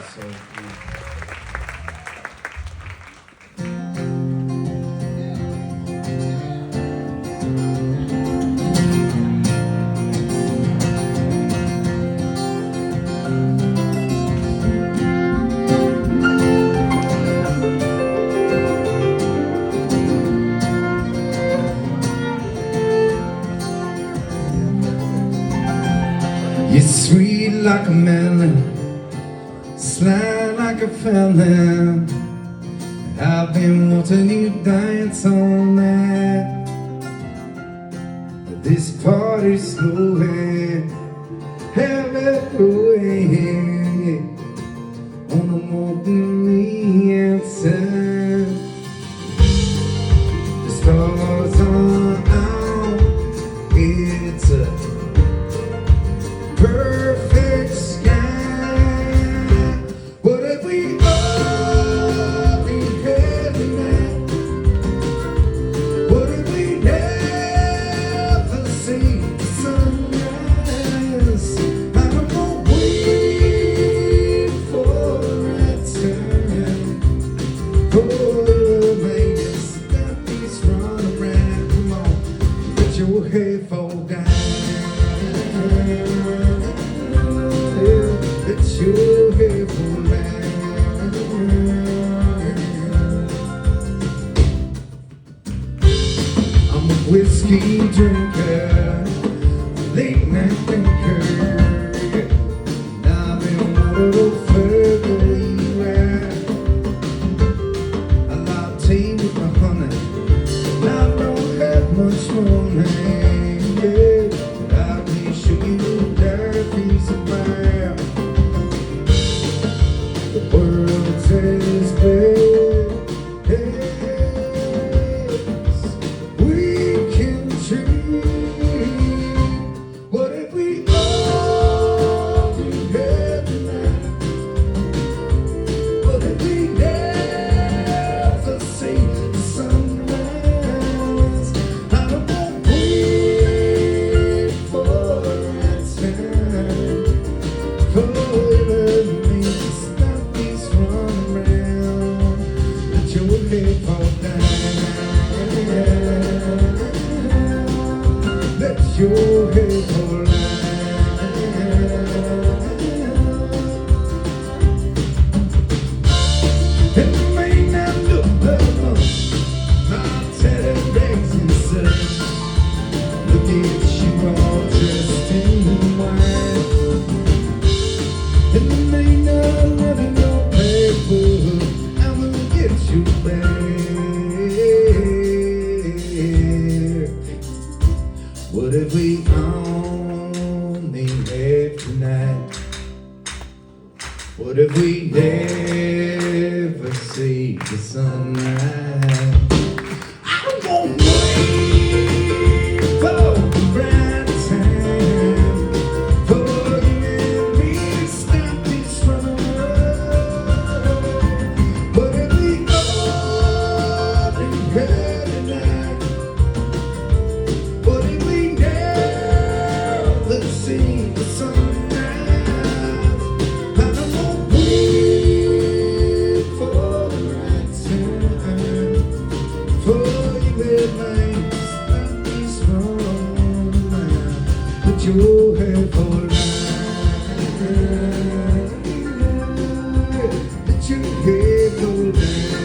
So, you're sweet like a melon, sly like a felon. I've been watching you dance all night. This party's slowly heavy going. Wanna walk with me outside. The stars are out. It's a perfect sky. What if we all be heaven now? What if we never see the sunrise? I don't want to wait for that time. Oh, make us stop these run around. Come on, let your head fall down. It's your head for life. I'm a whiskey drinker, late night thinker. I've been wanting to further you out. I love tea with my honey, and I don't have much money. Yeah, but I'll be sure you that piece of mind. The world says yes, we can dream. What if we all be heaven now? What if we never see the sunrise? I don't want to wait for that time. Forever means to stop these run around. Let your head fall down. Let your head fall down. And it may not look like much, my teddy bears and such. Look at you all dressed in white. And it may not live in your paper, I will get you back. What if we only live tonight? What if we never see the sunrise? I don't want to wait for the right time. For you and me to stop this run around. What if we all be headed now? What if we never see the sunrise? I don't want to wait for the right time. For you and me to stop this run around. Put your head for life. Let your head go down.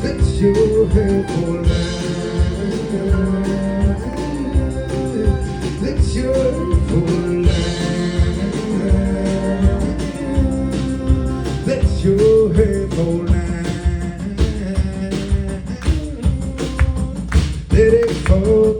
Let your head go down. Let your head go down. Let your head go down. Let it fall.